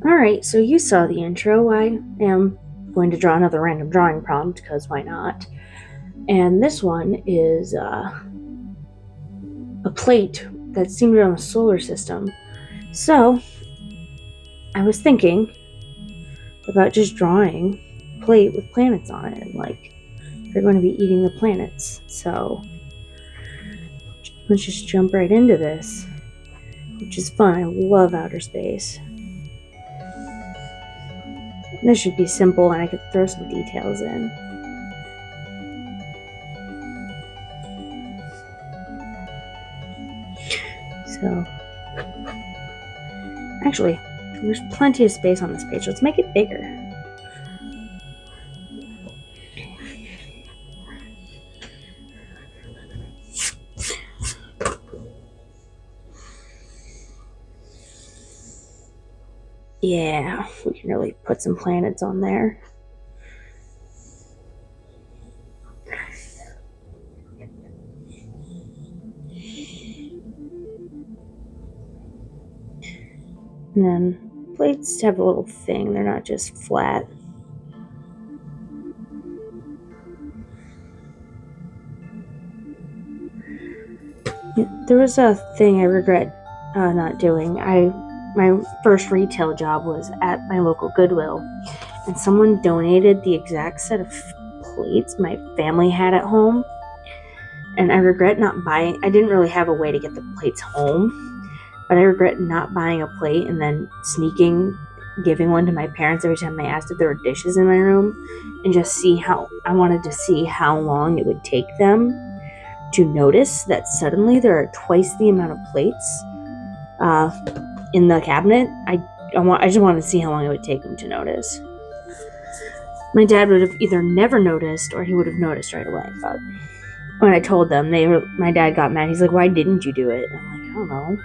Alright, so you saw the intro. I am going to draw another random drawing prompt, because why not? And this one is a plate that's centered on the solar system. So, I was thinking about just drawing a plate with planets on it, like they're going to be eating the planets. So, let's just jump right into this, which is fun. I love outer space. This should be simple, and I could throw some details in. So, actually, there's plenty of space on this page. Let's make it bigger. Yeah, we can really put some planets on there. And then plates have a little thing, they're not just flat. There was a thing I regret not doing. My first retail job was at my local Goodwill, and someone donated the exact set of plates my family had at home. And I regret not buying. I didn't really have a way to get the plates home, but I regret not buying a plate and then giving one to my parents every time they asked if there were dishes in my room, and just I wanted to see how long it would take them to notice that suddenly there are twice the amount of plates in the cabinet. I just wanted to see how long it would take them to notice. My dad would have either never noticed or he would have noticed right away. But when I told them, my dad got mad. He's like, "Why didn't you do it?" And I'm like, "I don't know."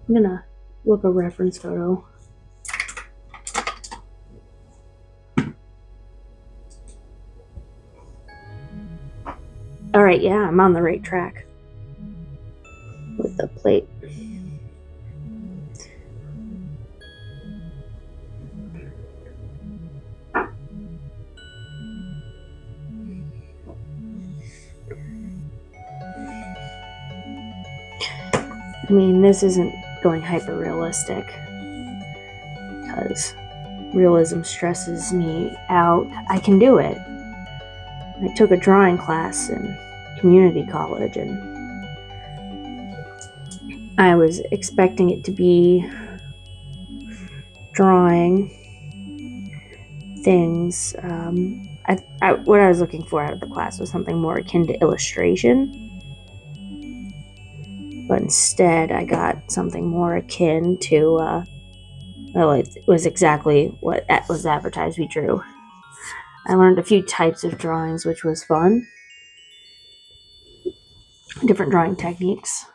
I'm gonna look a reference photo. Alright, yeah, I'm on the right track with the plate. I mean, this isn't going hyper realistic, because realism stresses me out. I can do it. I took a drawing class in community college, and I was expecting it to be drawing things. What I was looking for out of the class was something more akin to illustration, but instead I got something more akin to, it was exactly what was advertised we drew. I learned a few types of drawings, which was fun. Different drawing techniques.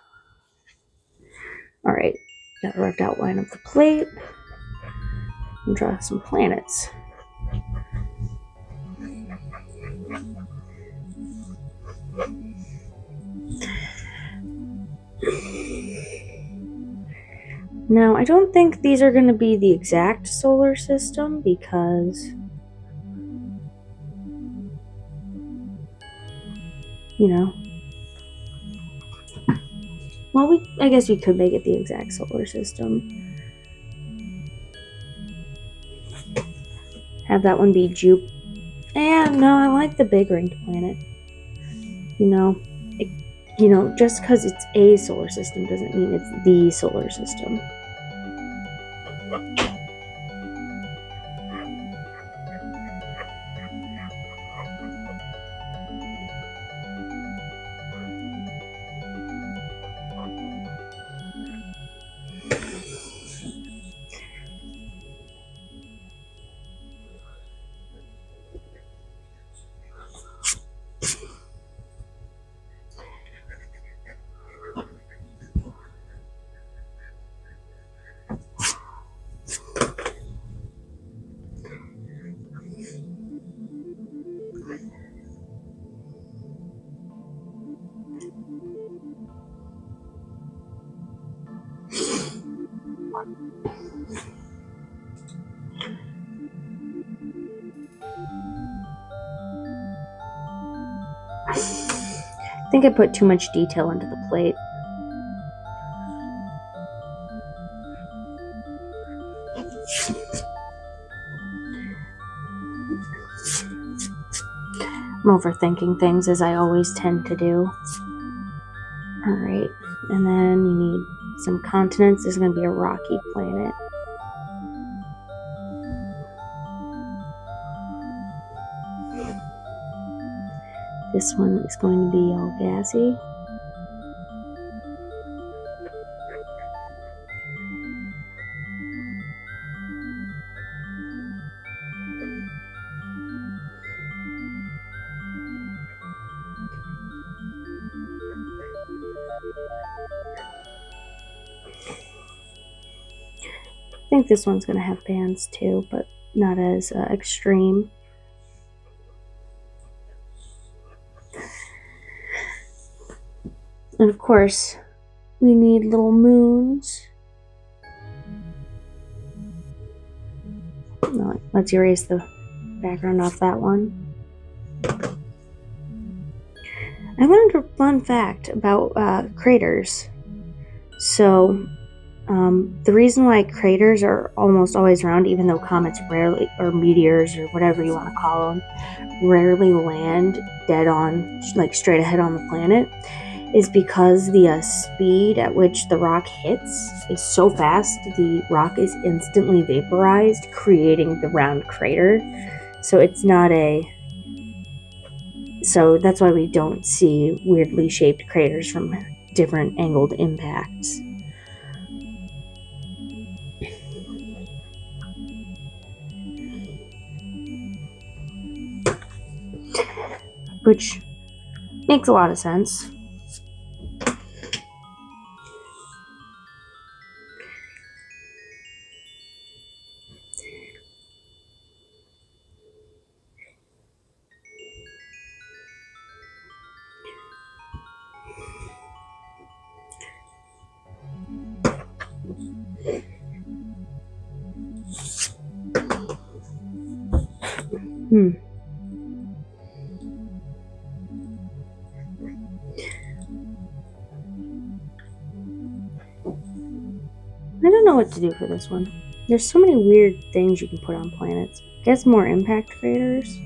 Alright, got a rough outline of the plate. And draw some planets. Now, I don't think these are going to be the exact solar system, because, well, I guess we could make it the exact solar system. Have that one be Jupiter. No, I like the big ringed planet. Just because it's a solar system doesn't mean it's the solar system. I think I put too much detail into the plate. I'm overthinking things, as I always tend to do. Alright, and then we need some continents. This is going to be a rocky planet. This one is going to be all gassy. I think this one's going to have bands too, but not as extreme. And of course, we need little moons. No, let's erase the background off that one. I learned a fun fact about craters. So, the reason why craters are almost always round, even though comets rarely, or meteors, or whatever you want to call them, rarely land dead on, like straight ahead on the planet, is because the speed at which the rock hits is so fast, the rock is instantly vaporized, creating the round crater. So it's not so that's why we don't see weirdly shaped craters from different angled impacts. Which makes a lot of sense. I don't know what to do for this one. There's so many weird things you can put on planets. I guess more impact craters.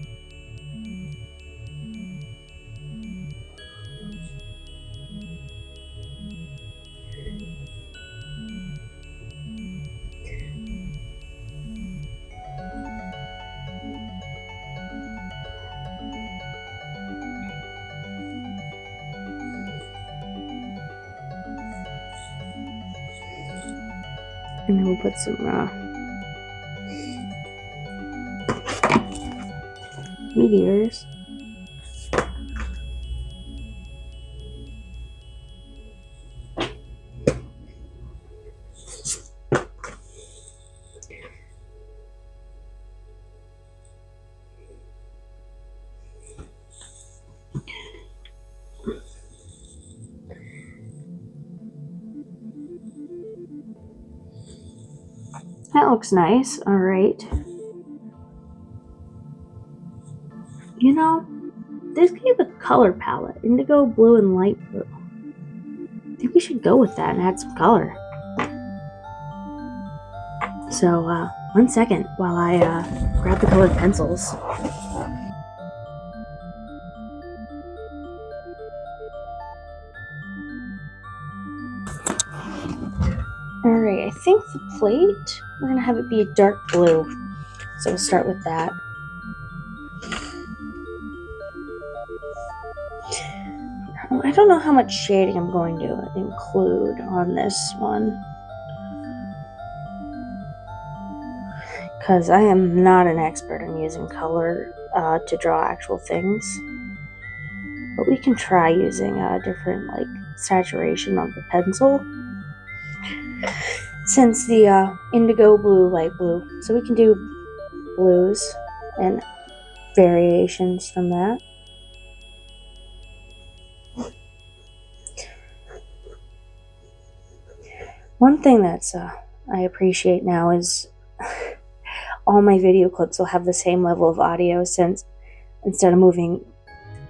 And then we'll put some meteors. That looks nice. All right. You know, this gave a color palette, indigo, blue, and light blue. I think we should go with that and add some color. So, 1 second while I grab the colored pencils. Alright, I think the plate, we're going to have it be a dark blue. So we'll start with that. I don't know how much shading I'm going to include on this one, because I am not an expert in using color to draw actual things. But we can try using a different saturation of the pencil, since the indigo blue, light blue. So we can do blues and variations from that. One thing that's I appreciate now is all my video clips will have the same level of audio, since instead of moving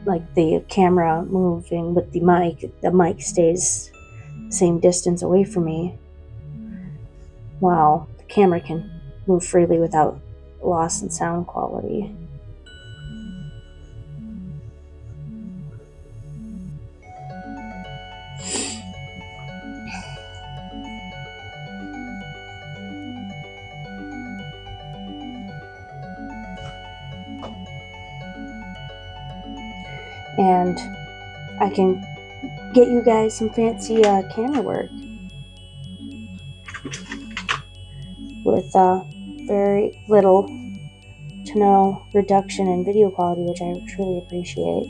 like the camera moving with the mic stays the same distance away from me, while the camera can move freely without loss in sound quality. And I can get you guys some fancy camera work with very little to no reduction in video quality, which I truly appreciate.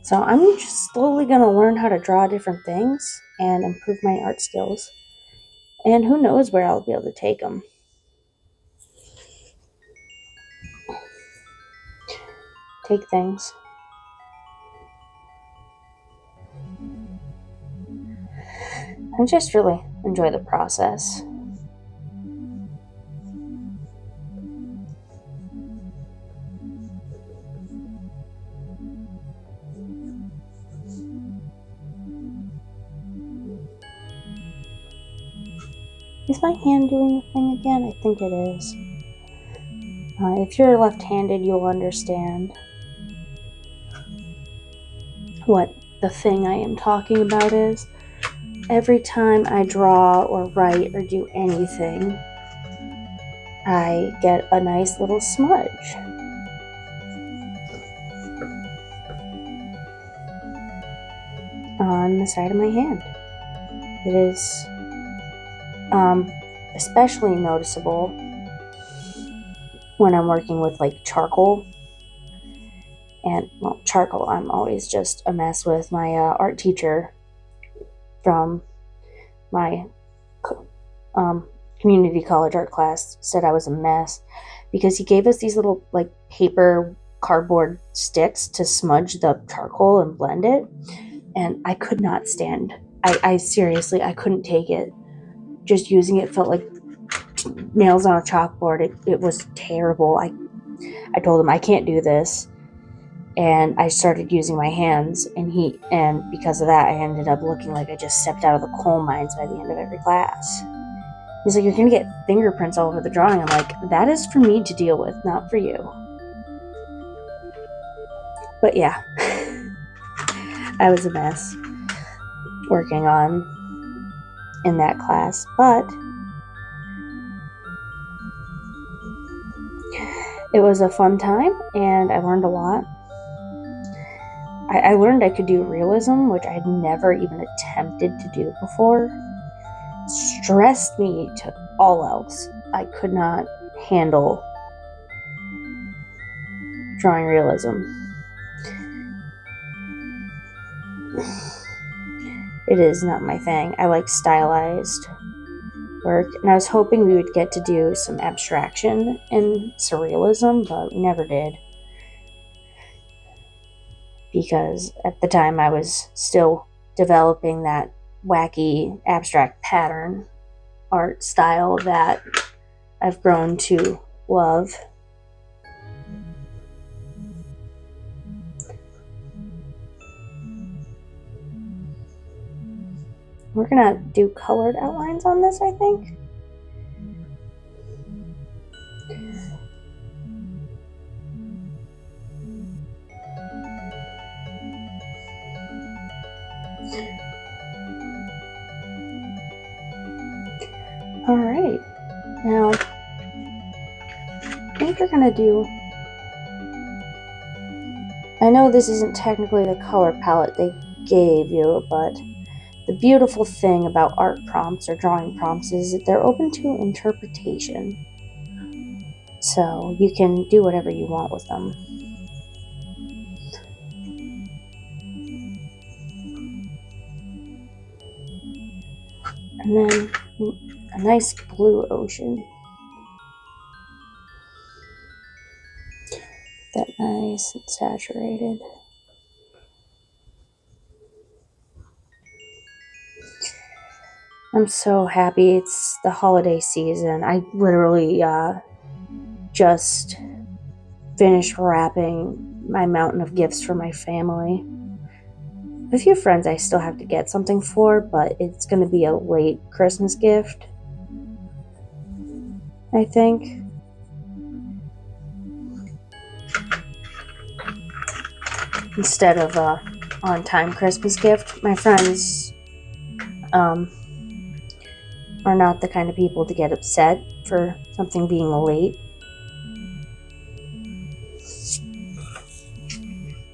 So I'm just slowly going to learn how to draw different things and improve my art skills. And who knows where I'll be able to take them. Take things. I just really enjoy the process. Is my hand doing the thing again? I think it is. If you're left-handed, you'll understand what the thing I am talking about is. Every time I draw or write or do anything, I get a nice little smudge. On the side of my hand. It is especially noticeable when I'm working with like charcoal. And well, charcoal I'm always just a mess with. My art teacher from my community college art class said I was a mess because he gave us these little like paper cardboard sticks to smudge the charcoal and blend it, and I could not stand. I seriously, I couldn't take it. Just using it felt like nails on a chalkboard. It was terrible. I told him I can't do this, and I started using my hands, and because of that I ended up looking like I just stepped out of the coal mines by the end of every class. He's like, you're gonna get fingerprints all over the drawing. I'm like, that is for me to deal with, not for you. But yeah, I was a mess working on in that class, but it was a fun time and I learned a lot. I learned I could do realism, which I had never even attempted to do before. It stressed me to all else. I could not handle drawing realism. It is not my thing. I like stylized work, and I was hoping we would get to do some abstraction in surrealism, but we never did. Because at the time I was still developing that wacky abstract pattern art style that I've grown to love. We're gonna do colored outlines on this, I think. Alright, now I think we're gonna do, I know this isn't technically the color palette they gave you, but the beautiful thing about art prompts or drawing prompts is that they're open to interpretation. So you can do whatever you want with them. And then a nice blue ocean. That nice and saturated. I'm so happy it's the holiday season. I literally just finished wrapping my mountain of gifts for my family. A few friends I still have to get something for, but it's going to be a late Christmas gift, I think. Instead of a on-time Christmas gift. My friends um, are not the kind of people to get upset for something being late.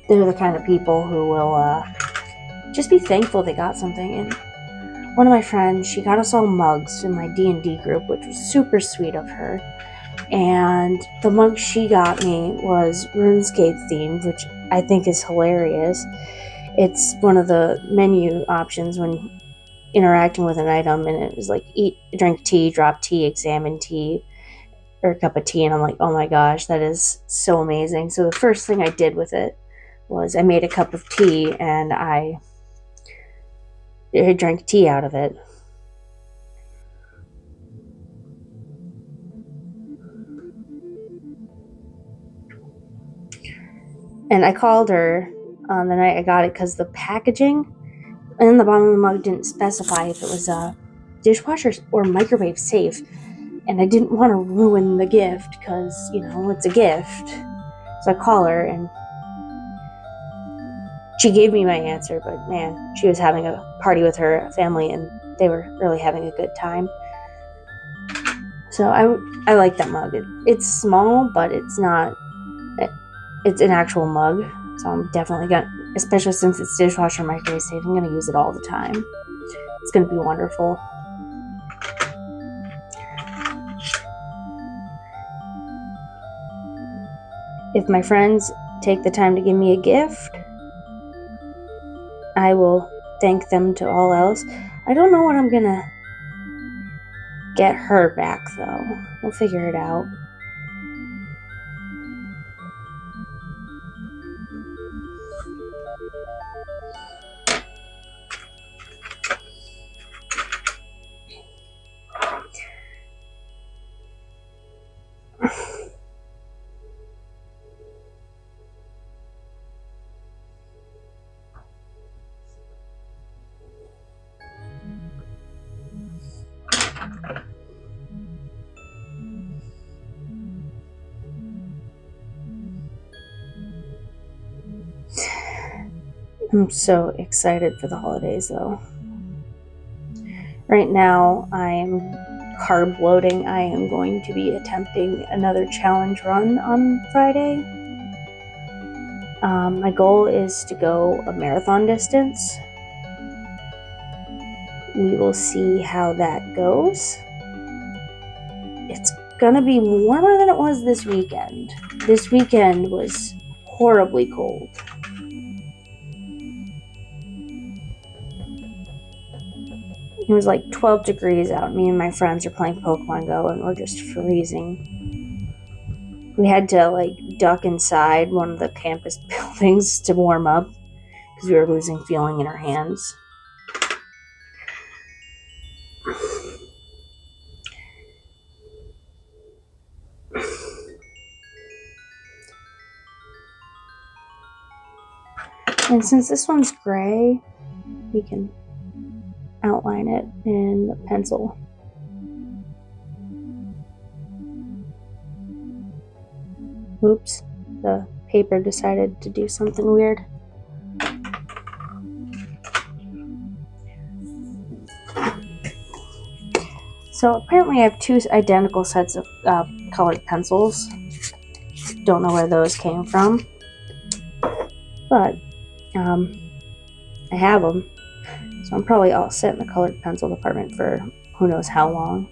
They're the kind of people who will just be thankful they got something. And one of my friends, she got us all mugs in my D&D group, which was super sweet of her. And the mug she got me was RuneScape themed, which I think is hilarious. It's one of the menu options when interacting with an item, and it was like eat, drink tea, drop tea, examine tea, or a cup of tea. And I'm like, oh my gosh, that is so amazing. So the first thing I did with it was I made a cup of tea and I drank tea out of it. And I called her on the night I got it because the packaging and the bottom of the mug didn't specify if it was a dishwasher or microwave safe. And I didn't want to ruin the gift because, it's a gift. So I call her and she gave me my answer, but man, she was having a party with her family and they were really having a good time. So I like that mug. It's small, but it's not. It's an actual mug, so I'm definitely gonna, especially since it's dishwasher microwave safe, I'm gonna use it all the time. It's gonna be wonderful. If my friends take the time to give me a gift, I will thank them to all else. I don't know what I'm gonna get her back though. We'll figure it out. I'm so excited for the holidays though. Right now, I am carb loading. I am going to be attempting another challenge run on Friday. My goal is to go a marathon distance. We will see how that goes. It's gonna be warmer than it was this weekend. This weekend was horribly cold. It was like 12 degrees out. Me and my friends are playing Pokemon Go and we're just freezing. We had to duck inside one of the campus buildings to warm up because we were losing feeling in our hands. And since this one's gray, we can outline it in the pencil. Oops, the paper decided to do something weird. So apparently I have two identical sets of colored pencils. Don't know where those came from, but I have them. So I'm probably all set in the colored pencil department for who knows how long.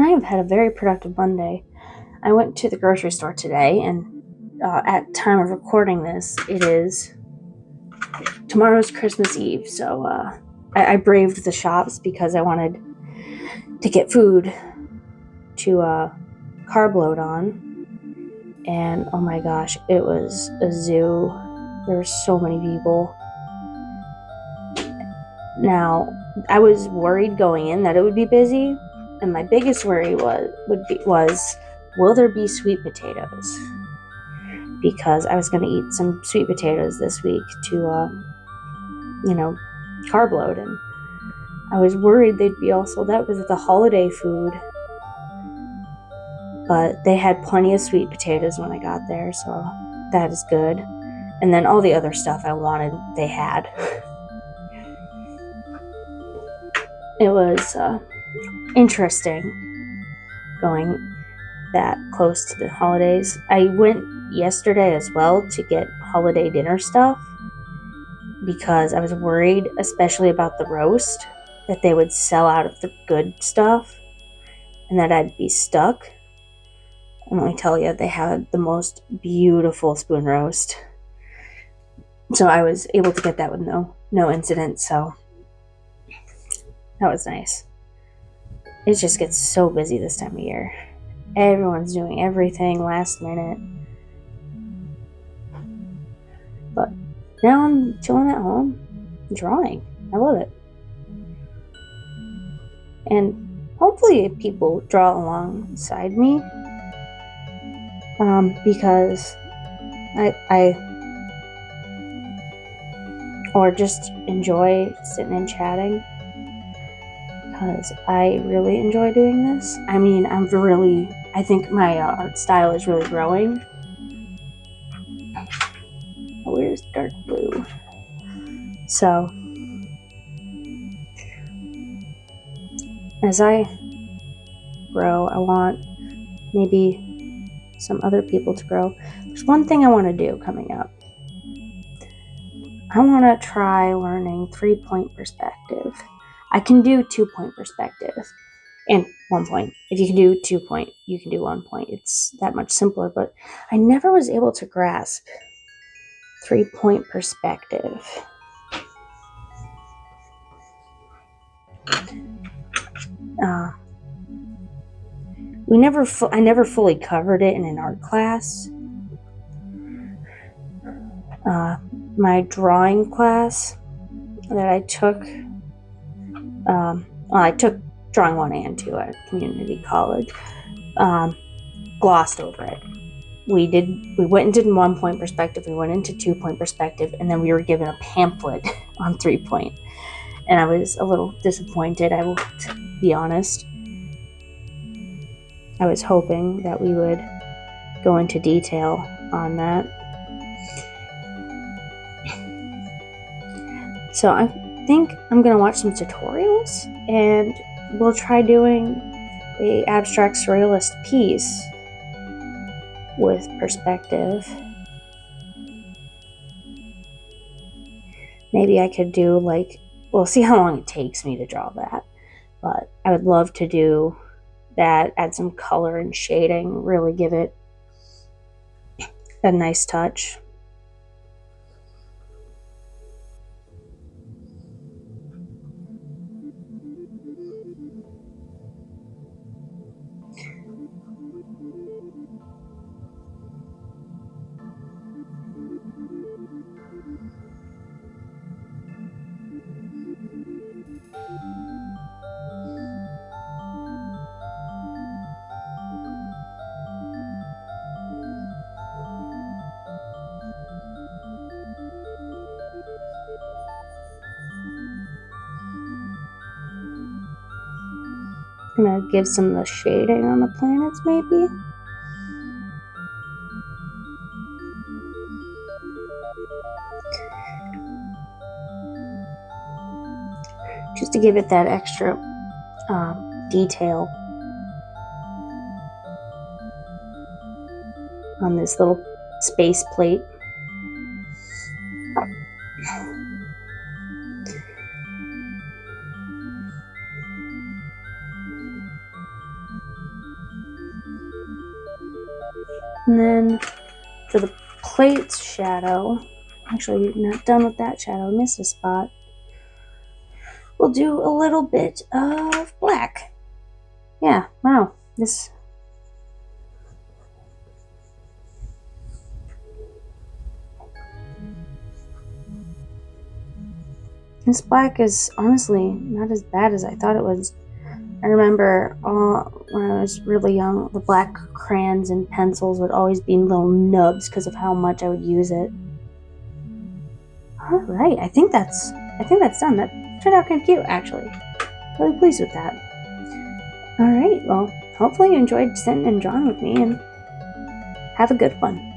have had a very productive Monday. I went to the grocery store today, and at time of recording this, it is tomorrow's Christmas Eve. So I braved the shops because I wanted to get food to carb load on. And oh my gosh, it was a zoo. There were so many people. Now, I was worried going in that it would be busy, and my biggest worry was will there be sweet potatoes? Because I was going to eat some sweet potatoes this week to carb load, and I was worried they'd be all sold out because it's a holiday food. But they had plenty of sweet potatoes when I got there, so that is good. And then all the other stuff I wanted, they had. It was interesting going that close to the holidays. I went yesterday as well to get holiday dinner stuff because I was worried, especially about the roast, that they would sell out of the good stuff and that I'd be stuck. And let me tell you, they had the most beautiful spoon roast. So I was able to get that with no incident, so that was nice. It just gets so busy this time of year. Everyone's doing everything last minute. But now I'm chilling at home, drawing. I love it. And hopefully people draw alongside me. Because I or just enjoy sitting and chatting, because I really enjoy doing this. I mean, I think my art style is really growing. Where's dark blue? So, as I grow, I want maybe some other people to grow. There's one thing I want to do coming up. I want to try learning 3-point perspective. I can do 2-point perspective and 1 point. If you can do 2 point, you can do 1 point. It's that much simpler, but I never was able to grasp 3-point perspective. I never fully covered it in an art class. My drawing class that I took, I took drawing 1 and 2 at community college, glossed over it. We went into 1-point perspective, we went into 2-point perspective, and then we were given a pamphlet on 3-point. And I was a little disappointed, I will be honest. I was hoping that we would go into detail on that. So I think I'm going to watch some tutorials, and we'll try doing a abstract surrealist piece with perspective. Maybe I could do we'll see how long it takes me to draw that. But I would love to do that, add some color and shading, really give it a nice touch. I'm going to give some of the shading on the planets, maybe. Just to give it that extra detail on this little space plate. then for the plates shadow, actually not done with that shadow, I missed a spot. We'll do a little bit of black. Yeah, wow, this black is honestly not as bad as I thought it was. I remember when I was really young, the black crayons and pencils would always be little nubs because of how much I would use it. All right, I think that's done. That turned out kind of cute, actually. Really pleased with that. All right, well, hopefully you enjoyed sitting and drawing with me, and have a good one.